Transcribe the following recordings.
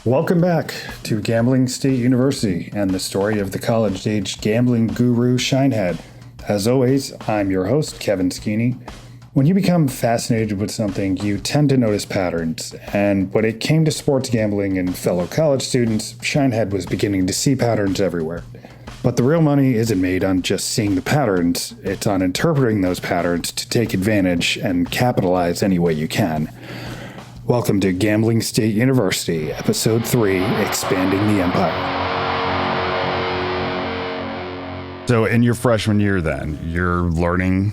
Welcome back to Gambling State University and the story of the college-age gambling guru Shinehead. As always, I'm your host, Kevin Skeeney. When you become fascinated with something, you tend to notice patterns, and when it came to sports gambling and fellow college students, Shinehead was beginning to see patterns everywhere. But the real money isn't made on just seeing the patterns, it's on interpreting those patterns to take advantage and capitalize any way you can. Welcome to Gambling State University, Episode 3, Expanding the Empire. So in your freshman year then, you're learning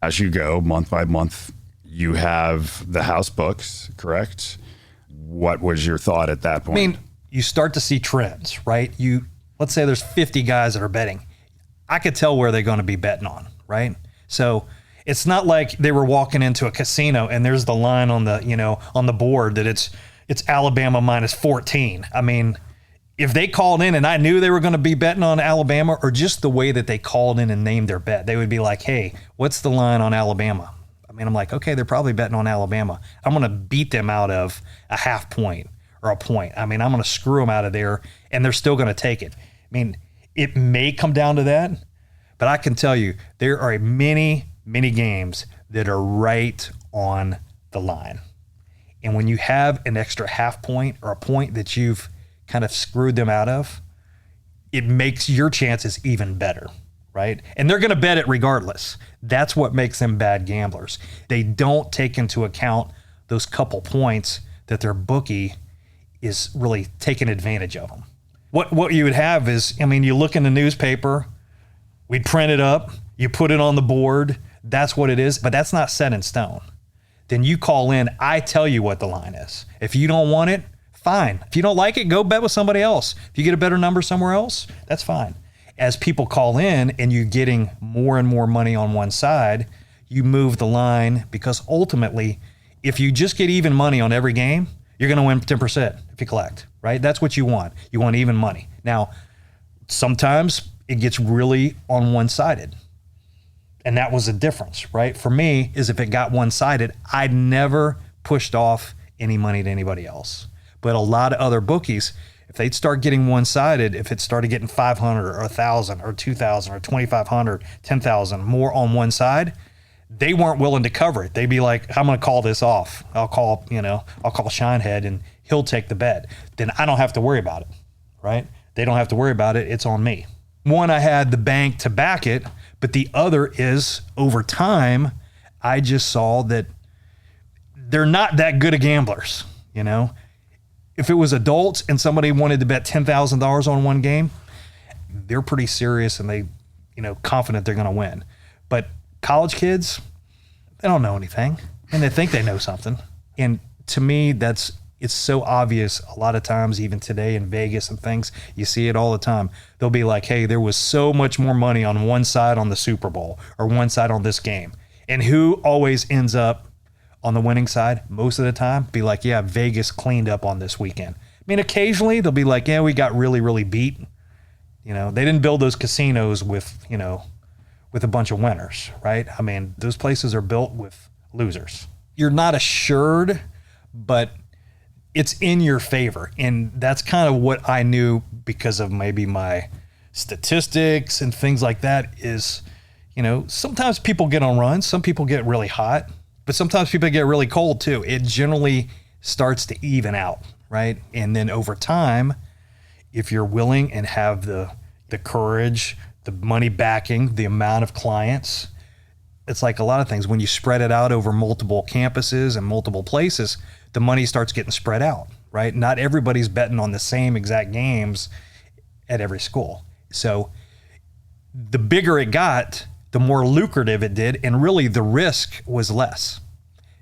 as you go, month by month. You have the house books, correct? What was your thought at that point? I mean, you start to see trends, right? Let's say there's 50 guys that are betting. I could tell where they're going to be betting on, right? So it's not like they were walking into a casino and there's the line on the board that it's Alabama minus 14. I mean, if they called in and I knew they were going to be betting on Alabama, or just the way that they called in and named their bet, they would be like, hey, what's the line on Alabama? I mean, I'm like, okay, they're probably betting on Alabama. I'm going to beat them out of a half point or a point. I mean, I'm going to screw them out of there, and they're still going to take it. I mean, it may come down to that, but I can tell you there are many, many games that are right on the line. And when you have an extra half point or a point that you've kind of screwed them out of, it makes your chances even better, right? And they're going to bet it regardless. That's what makes them bad gamblers. They don't take into account those couple points that their bookie is really taking advantage of them. What you would have is, I mean, you look in the newspaper, we'd print it up, you put it on the board, that's what it is, but that's not set in stone. Then you call in, I tell you what the line is. If you don't want it, fine. If you don't like it, go bet with somebody else. If you get a better number somewhere else, that's fine. As people call in and you're getting more and more money on one side, you move the line, because ultimately, if you just get even money on every game, you're going to win 10% if you collect, right? That's what you want. You want even money. Now, sometimes it gets really on one-sided. And that was the difference, right? For me, is if it got one-sided, I'd never pushed off any money to anybody else. But a lot of other bookies, if they'd start getting one-sided, if it started getting 500 or 1,000 or 2,000 or 2,500, 10,000 more on one side, they weren't willing to cover it. They'd be like, I'm going to call this off. I'll call Shinehead and he'll take the bet. Then I don't have to worry about it, right? They don't have to worry about it. It's on me. One, I had the bank to back it, but the other is, over time, I just saw that they're not that good of gamblers, you know? If it was adults and somebody wanted to bet $10,000 on one game, they're pretty serious and they, confident they're going to win. But college kids, they don't know anything and they think they know something. And to me, it's so obvious a lot of times, even today in Vegas and things, you see it all the time. They'll be like, hey, there was so much more money on one side on the Super Bowl or one side on this game. And who always ends up on the winning side most of the time? Be like, yeah, Vegas cleaned up on this weekend. I mean, occasionally they'll be like, yeah, we got really, really beat. They didn't build those casinos with a bunch of winners, right? I mean, those places are built with losers. You're not assured, but it's in your favor. And that's kind of what I knew because of maybe my statistics and things like that is, sometimes people get on runs. Some people get really hot. But sometimes people get really cold too. It generally starts to even out, right? And then over time, if you're willing and have the courage, the money backing, the amount of clients, it's like a lot of things. When you spread it out over multiple campuses and multiple places, the money starts getting spread out, right? Not everybody's betting on the same exact games at every school. So the bigger it got, the more lucrative it did, and really the risk was less.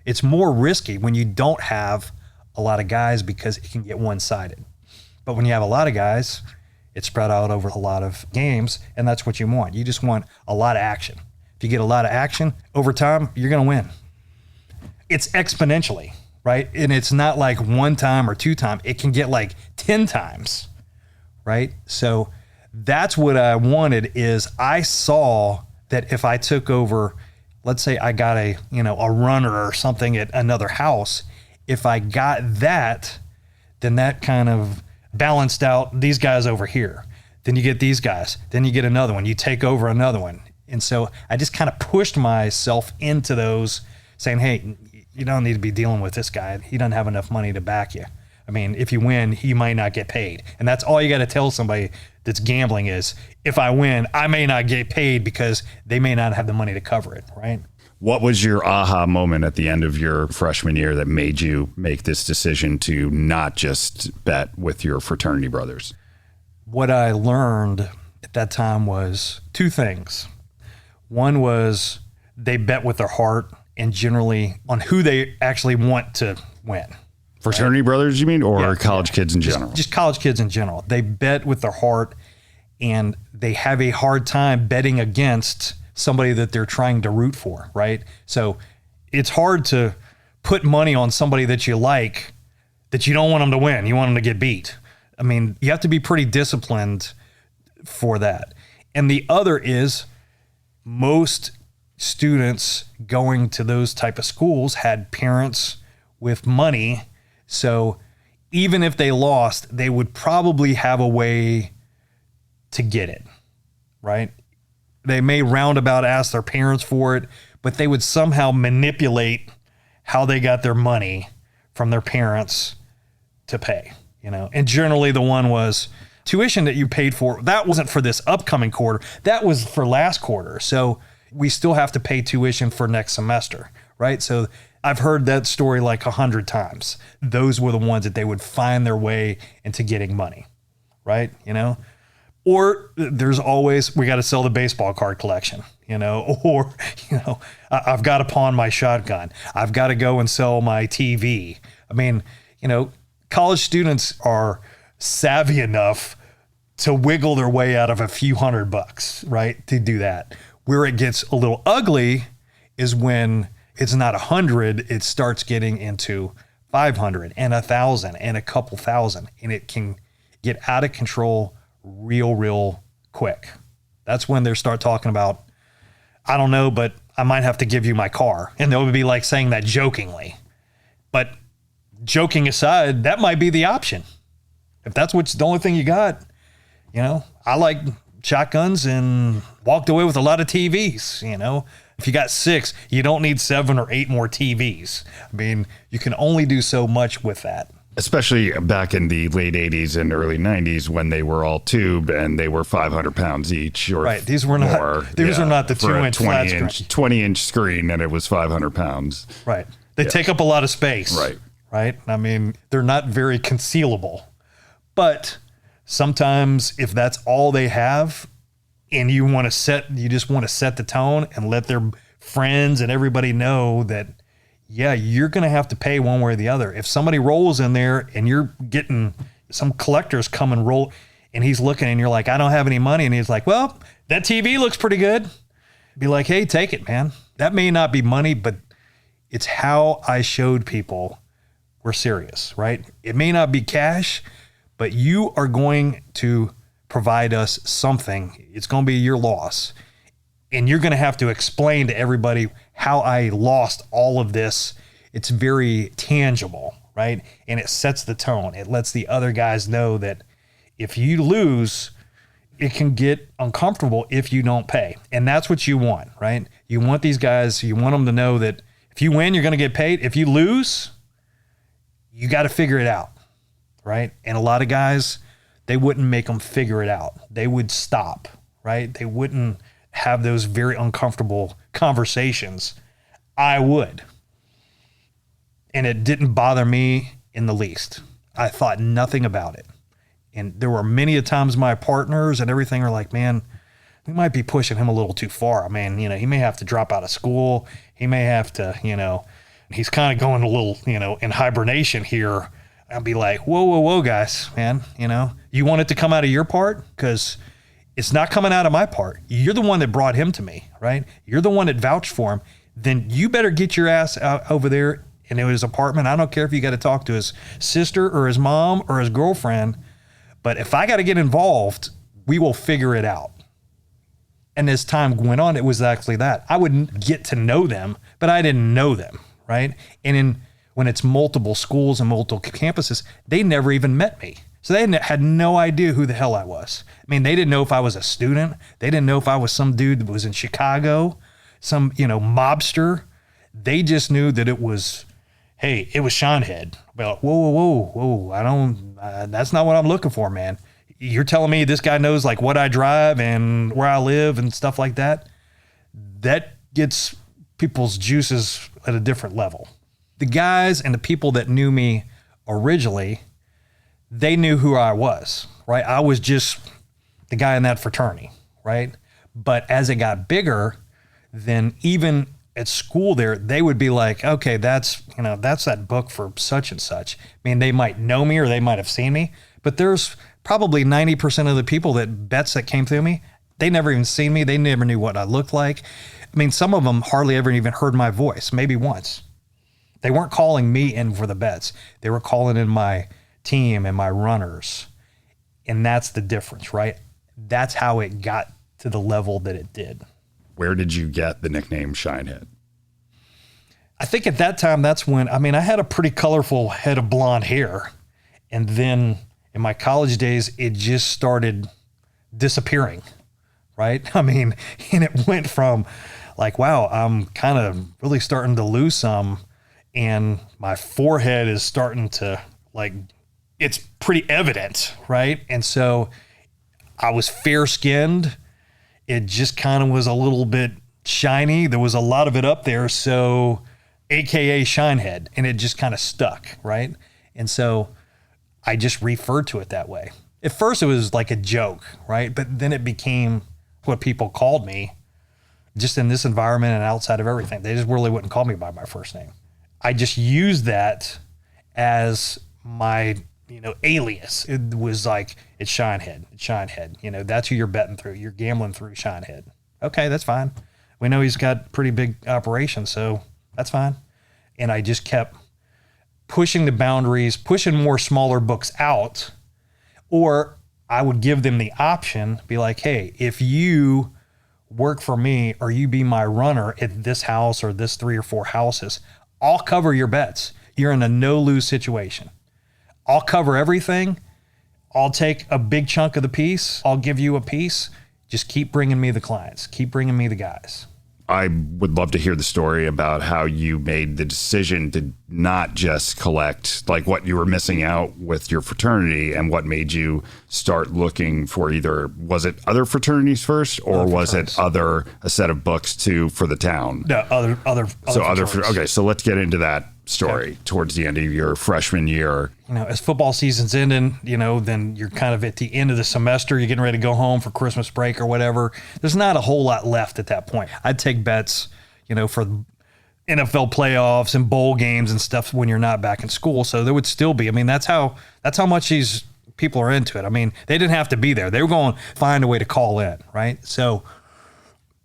It's more risky when you don't have a lot of guys because it can get one-sided. But when you have a lot of guys, it's spread out over a lot of games, and that's what you want. You just want a lot of action. If you get a lot of action, over time, you're going to win. It's exponentially, right? And it's not like one time or two times. It can get like 10 times, right? So that's what I wanted. Is I saw that if I took over, let's say I got a runner or something at another house, if I got that, then that kind of balanced out these guys over here. Then you get these guys. Then you get another one. You take over another one. And so I just kind of pushed myself into those, saying, hey, you don't need to be dealing with this guy. He doesn't have enough money to back you. I mean, if you win, he might not get paid. And that's all you got to tell somebody that's gambling is, if I win, I may not get paid because they may not have the money to cover it, right? What was your aha moment at the end of your freshman year that made you make this decision to not just bet with your fraternity brothers? What I learned at that time was two things. One was they bet with their heart and generally on who they actually want to win. Fraternity brothers, you mean, or college kids in general? Just college kids in general. They bet with their heart, and they have a hard time betting against somebody that they're trying to root for, right? So it's hard to put money on somebody that you like, that you don't want them to win. You want them to get beat. I mean, you have to be pretty disciplined for that. And the other is most students going to those type of schools had parents with money. So even if they lost, they would probably have a way to get it, right? They may roundabout ask their parents for it, but they would somehow manipulate how they got their money from their parents to pay, you know? And generally the one was tuition that you paid for. That wasn't for this upcoming quarter. That was for last quarter. So we still have to pay tuition for next semester, right? So I've heard that story like 100 times. Those were the ones that they would find their way into getting money, right? You know? Or there's always, we got to sell the baseball card collection, you know, or, you know, I've got to pawn my shotgun. I've got to go and sell my TV. I mean, you know, college students are savvy enough to wiggle their way out of a few $100, right? To do that. Where it gets a little ugly is when it's not 100, it starts getting into 500 and 1,000 and a couple thousand, and it can get out of control real quick. That's when they start talking about, I don't know, but I might have to give you my car. And they'll be like saying that jokingly. But joking aside, that might be the option. If that's what's the only thing you got, you know, I like shotguns and walked away with a lot of TVs, you know. If you got 6, you don't need 7 or 8 more TVs. I mean, you can only do so much with that. Especially back in the late 80s and early 90s when they were all tube and they were 500 pounds each or right. These were not, more. These were not the 2-inch flat screen. 20-inch screen, and it was 500 pounds. Right. They take up a lot of space. Right. Right. I mean, they're not very concealable. But sometimes if that's all they have and you just want to set the tone and let their friends and everybody know that, yeah, you're going to have to pay one way or the other. If somebody rolls in there and you're getting some collectors come and roll and he's looking and you're like, I don't have any money. And he's like, well, that TV looks pretty good. Be like, hey, take it, man. That may not be money, but it's how I showed people we're serious, right? It may not be cash, but you are going to provide us something. It's going to be your loss. And you're going to have to explain to everybody how I lost all of this. It's very tangible, right? And it sets the tone. It lets the other guys know that if you lose, it can get uncomfortable if you don't pay. And that's what you want, right? You want these guys, you want them to know that if you win, you're going to get paid. If you lose, you got to figure it out, right? And a lot of guys, they wouldn't make them figure it out. They would stop, right? They wouldn't have those very uncomfortable conversations. I would. And it didn't bother me in the least. I thought nothing about it. And there were many a times my partners and everything are like, man, we might be pushing him a little too far. I mean, you know, he may have to drop out of school. He may have to, you know, he's kind of going a little, you know, in hibernation here. I'll be like, whoa, guys, man, you know, you want it to come out of your part? Because it's not coming out of my part. You're the one that brought him to me, right? You're the one that vouched for him. Then you better get your ass out over there in his apartment. I don't care if you got to talk to his sister or his mom or his girlfriend. But if I got to get involved, we will figure it out. And as time went on, it was actually that. I would get to know them, but I didn't know them, right? And when it's multiple schools and multiple campuses, they never even met me. So they had no idea who the hell I was. I mean, they didn't know if I was a student. They didn't know if I was some dude that was in Chicago, some, mobster. They just knew that it was, hey, it was Shinehead. Well, whoa. I don't, that's not what I'm looking for, man. You're telling me this guy knows like what I drive and where I live and stuff like that? That gets people's juices at a different level. The guys and the people that knew me originally, they knew who I was, right? I was just the guy in that fraternity, right? But as it got bigger, then even at school there, they would be like, okay, that's that book for such and such. I mean, they might know me or they might have seen me, but there's probably 90% of the people that came through me, they never even seen me. They never knew what I looked like. I mean, some of them hardly ever even heard my voice, maybe once. They weren't calling me in for the bets. They were calling in my team and my runners. And that's the difference, right? That's how it got to the level that it did. Where did you get the nickname Shinehead? I think at that time, that's when, I had a pretty colorful head of blonde hair. And then in my college days, it just started disappearing, right? And it went from like, wow, I'm kind of really starting to lose some. And my forehead is starting to it's pretty evident, right? And so I was fair skinned. It just kind of was a little bit shiny. There was a lot of it up there. So AKA Shinehead, and it just kind of stuck, right? And so I just referred to it that way. At first it was like a joke, right? But then it became what people called me just in this environment and outside of everything. They just really wouldn't call me by my first name. I just used that as my, alias. It was like, it's Shinehead. That's who you're betting through. You're gambling through Shinehead. Okay, that's fine. We know he's got pretty big operations, so that's fine. And I just kept pushing the boundaries, pushing more smaller books out, or I would give them the option, be like, hey, if you work for me or you be my runner at this house or this 3 or 4 houses, I'll cover your bets. You're in a no-lose situation. I'll cover everything. I'll take a big chunk of the piece. I'll give you a piece. Just keep bringing me the clients. Keep bringing me the guys. I would love to hear the story about how you made the decision to not just collect like what you were missing out with your fraternity and what made you start looking for was it other fraternities first or was it a set of books for the town? No, other Okay, so let's get into that story towards the end of your freshman year. As football season's ending, then you're kind of at the end of the semester, you're getting ready to go home for Christmas break or whatever. There's not a whole lot left at that point. I'd take bets, for NFL playoffs and bowl games and stuff when you're not back in school. So there would still be, that's how much these people are into it. They didn't have to be there. They were going to find a way to call in, right? So,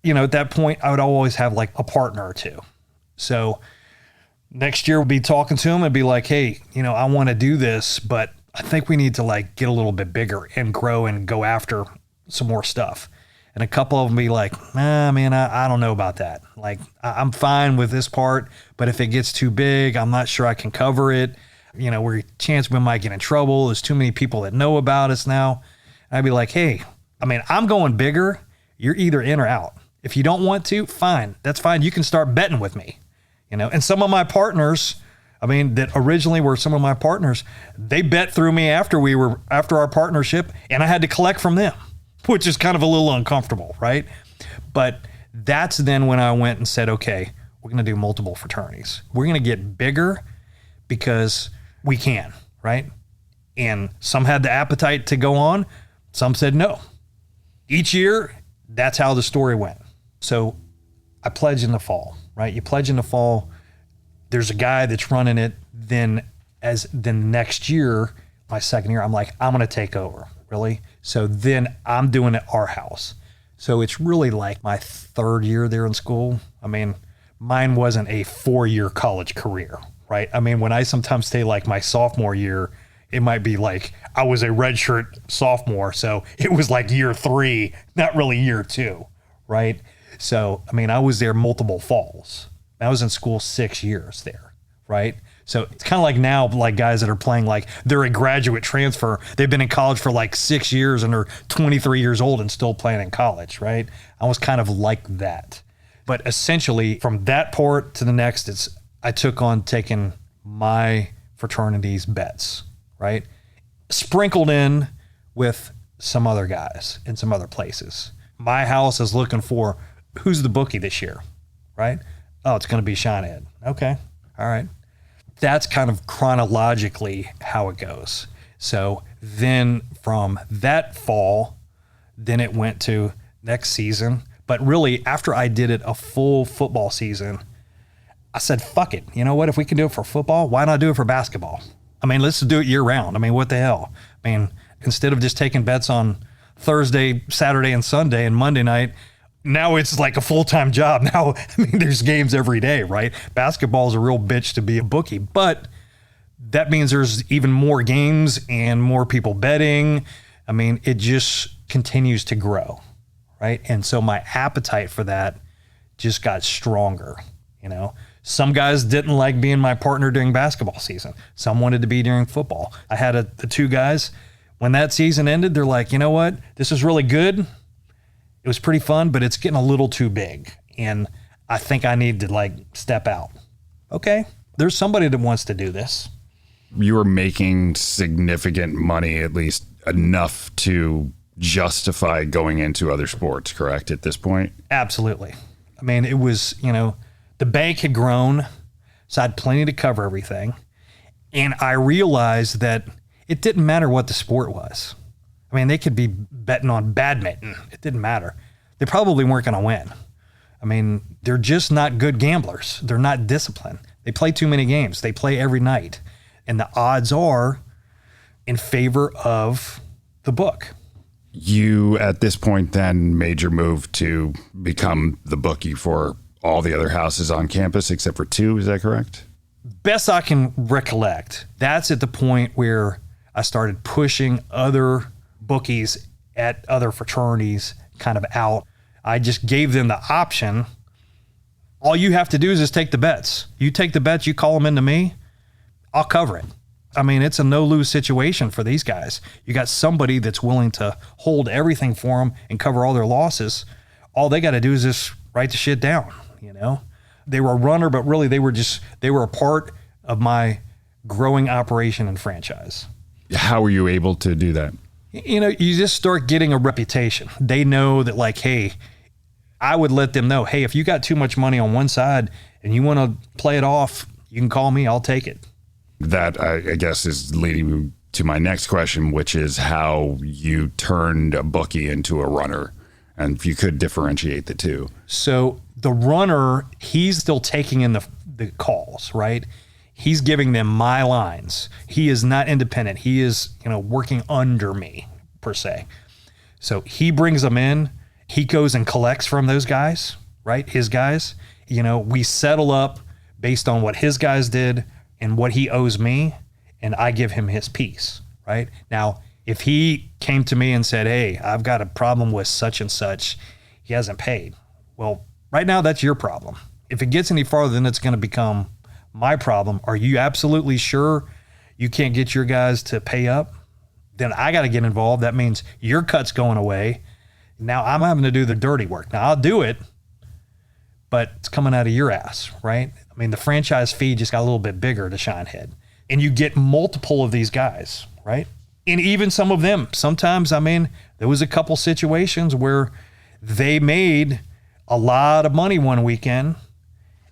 at that point, I would always have like a partner or two. So next year we'll be talking to them and be like, hey, I want to do this, but I think we need to get a little bit bigger and grow and go after some more stuff. And a couple of them be like, nah, man, I don't know about that. I'm fine with this part, but if it gets too big, I'm not sure I can cover it. We're chance we might get in trouble. There's too many people that know about us now. And I'd be like, hey, I'm going bigger. You're either in or out. If you don't want to, fine. That's fine. You can start betting with me. And some of my partners, that originally were some of my partners, they bet through me after our partnership, and I had to collect from them, which is kind of a little uncomfortable, right? But that's then when I went and said, okay, we're going to do multiple fraternities. We're going to get bigger because we can, right? And some had the appetite to go on. Some said no. Each year, that's how the story went. So I pledged in the fall. Right? You pledge in the fall, there's a guy that's running it. Then next year, my second year, I'm like, I'm going to take over. Really? So then I'm doing it at our house. So it's really like my 3rd year there in school. Mine wasn't a 4-year college career, right? When I sometimes say like my sophomore year, it might be like I was a redshirt sophomore. So it was like year 3, not really year 2, right? So, I was there multiple falls. I was in school 6 years there, right? So it's kind of like now, like guys that are playing, like they're a graduate transfer. They've been in college for like 6 years and they're 23 years old and still playing in college, right? I was kind of like that. But essentially from that part to the next, I took on taking my fraternity's bets, right? Sprinkled in with some other guys in some other places. My house is looking for who's the bookie this year, right? Oh, it's going to be Shinehead. Okay. All right. That's kind of chronologically how it goes. So then from that fall, then it went to next season. But really, after I did it a full football season, I said, fuck it. You know what? If we can do it for football, why not do it for basketball? I mean, let's do it year round. I mean, what the hell? I mean, instead of just taking bets on Thursday, Saturday, and Sunday and Monday night, now it's like a full-time job. Now, I mean, there's games every day, right? Basketball is a real bitch to be a bookie, but that means there's even more games and more people betting. I mean, it just continues to grow, right? And so my appetite for that just got stronger, you know? Some guys didn't like being my partner during basketball season. Some wanted to be during football. I had the two guys, when that season ended, they're like, you know what? This is really good. It was pretty fun, but it's getting a little too big. And I think I need to like step out. Okay, there's somebody that wants to do this. You were making significant money, at least enough to justify going into other sports, correct, at this point? Absolutely. I mean, it was, you know, the bank had grown, so I had plenty to cover everything. And I realized that it didn't matter what the sport was. I mean, they could be betting on badminton. It didn't matter. They probably weren't going to win. I mean, they're just not good gamblers. They're not disciplined. They play too many games. They play every night. And the odds are in favor of the book. You, at this point, then made your move to become the bookie for all the other houses on campus except for two. Is that correct? Best I can recollect, that's at the point where I started pushing other bookies at other fraternities kind of out. I just gave them the option. All you have to do is just take the bets. You take the bets, you call them into me, I'll cover it. I mean, it's a no-lose situation for these guys. You got somebody that's willing to hold everything for them and cover all their losses. All they got to do is just write the shit down, you know? They were a runner, but really they were a part of my growing operation and franchise. How were you able to do that? You know, you just start getting a reputation. They know that, like, hey, I would let them know, hey, if you got too much money on one side and you want to play it off, you can call me, I'll take it. That, I guess, is leading me to my next question, which is how you turned a bookie into a runner. And if you could differentiate the two. So the runner, he's still taking in the calls, right? He's giving them my lines. He is not independent. He is, you know, working under me, per se. So he brings them in. He goes and collects from those guys, right? His guys. You know, we settle up based on what his guys did and what he owes me, and I give him his piece, right? Now, if he came to me and said, hey, I've got a problem with such and such, he hasn't paid. Well, right now, that's your problem. If it gets any farther, then it's going to become my problem. Are you absolutely sure you can't get your guys to pay up? Then I got to get involved. That means your cut's going away. Now I'm having to do the dirty work. Now I'll do it, but it's coming out of your ass, right? I mean, the franchise fee just got a little bit bigger to Shinehead. And you get multiple of these guys, right? And even some of them, sometimes, I mean, there was a couple situations where they made a lot of money one weekend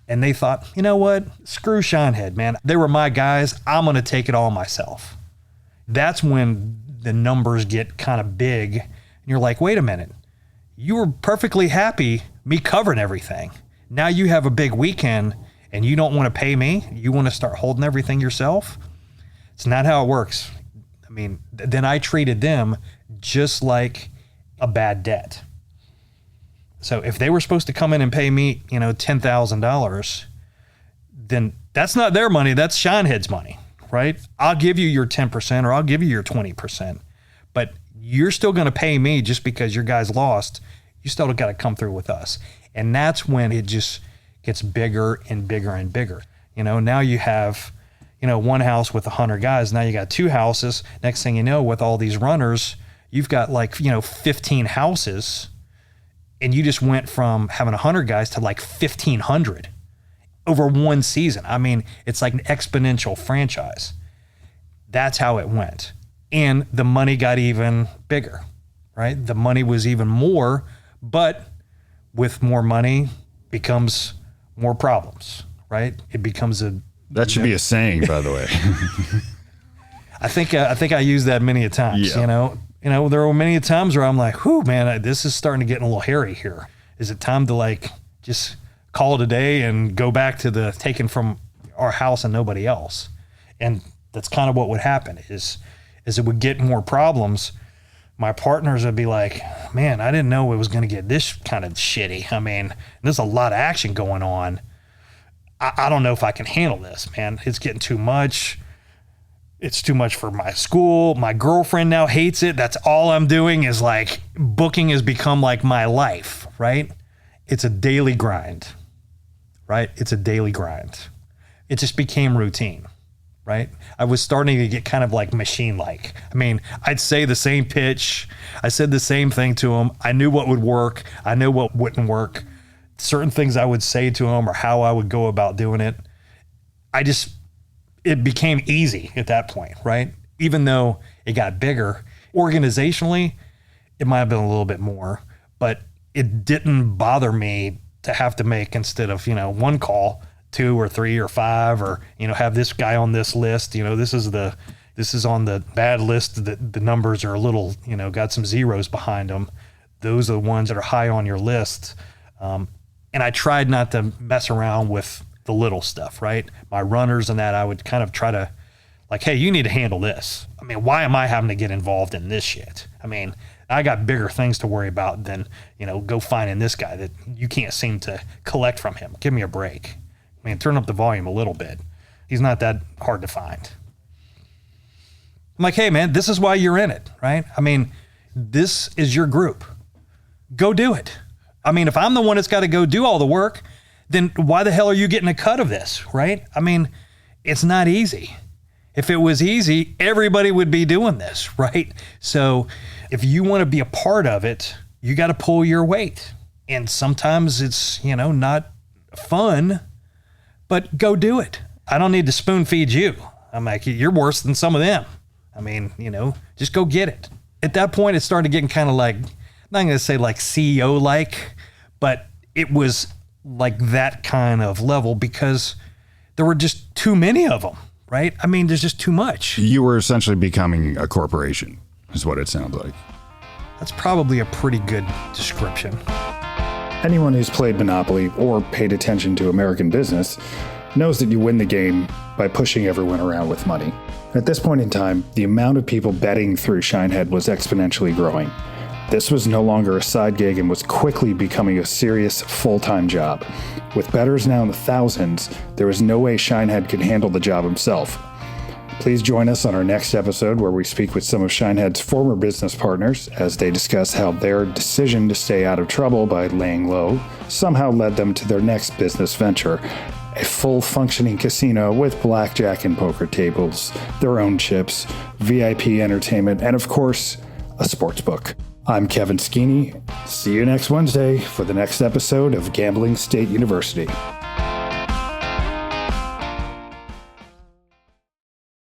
and they thought, you know what? Screw Shinehead, man. They were my guys. I'm going to take it all myself. That's when the numbers get kind of big. And you're like, wait a minute. You were perfectly happy me covering everything. Now you have a big weekend and you don't want to pay me. You want to start holding everything yourself. It's not how it works. I mean, then I treated them just like a bad debt. So if they were supposed to come in and pay me, you know, $10,000, then that's not their money. That's Shinehead's money, right? I'll give you your 10% or I'll give you your 20%, but you're still going to pay me just because your guys lost. You still got to come through with us. And that's when it just gets bigger and bigger and bigger. You know, now you have one house with 100 guys. Now you got 2 houses. Next thing you know, with all these runners, you've got 15 houses, and you just went from having 100 guys to 1,500 over one season. I mean, it's like an exponential franchise. That's how it went. And the money got even bigger, right? The money was even more, but with more money becomes more problems, right? It becomes that should be a saying, by the way. I think I used that many a times. Yeah. There were many times where I'm like, whew, man, this is starting to get a little hairy here. Is it time to just call it a day and go back to the taking from our house and nobody else? And that's kind of what would happen is it would get more problems. My partners would be like, man, I didn't know it was going to get this kind of shitty. I mean, there's a lot of action going on. I don't know if I can handle this, man. It's getting too much. It's too much for my school. My girlfriend now hates it. That's all I'm doing is booking has become my life, right? It's a daily grind, right? It's a daily grind. It just became routine, right? I was starting to get kind of machine-like. I mean, I'd say the same pitch. I said the same thing to him. I knew what would work. I knew what wouldn't work. Certain things I would say to him or how I would go about doing it. It became easy at that point, right? Even though it got bigger, organizationally, it might have been a little bit more, but it didn't bother me to have to make, instead of, one call, 2 or 3 or 5, or, have this guy on this list, this is on the bad list, that the numbers are a little, got some zeros behind them. Those are the ones that are high on your list. And I tried not to mess around with the little stuff, right? My runners and that, I would kind of try to hey, you need to handle this. I mean, why am I having to get involved in this shit? I mean, I got bigger things to worry about than, go finding this guy that you can't seem to collect from him. Give me a break. I mean, turn up the volume a little bit. He's not that hard to find. I'm like, hey man, this is why you're in it, right? I mean, this is your group. Go do it. I mean, if I'm the one that's got to go do all the work, then why the hell are you getting a cut of this, right? I mean, it's not easy. If it was easy, everybody would be doing this, right? So if you want to be a part of it, you got to pull your weight. And sometimes it's, not fun, but go do it. I don't need to spoon feed you. I'm like, you're worse than some of them. I mean, just go get it. At that point, it started getting kind of I'm not going to say CEO-like, but it was that kind of level because there were just too many of them, right? I mean, there's just too much. You were essentially becoming a corporation, is what it sounds like. That's probably a pretty good description. Anyone who's played Monopoly or paid attention to American business knows that you win the game by pushing everyone around with money. At this point in time, the amount of people betting through Shinehead was exponentially growing. This was no longer a side gig and was quickly becoming a serious full-time job. With bettors now in the thousands, there was no way Shinehead could handle the job himself. Please join us on our next episode where we speak with some of Shinehead's former business partners as they discuss how their decision to stay out of trouble by laying low somehow led them to their next business venture, a full functioning casino with blackjack and poker tables, their own chips, VIP entertainment, and of course, a sports book. I'm Kevin Skeeney. See you next Wednesday for the next episode of Gambling State University.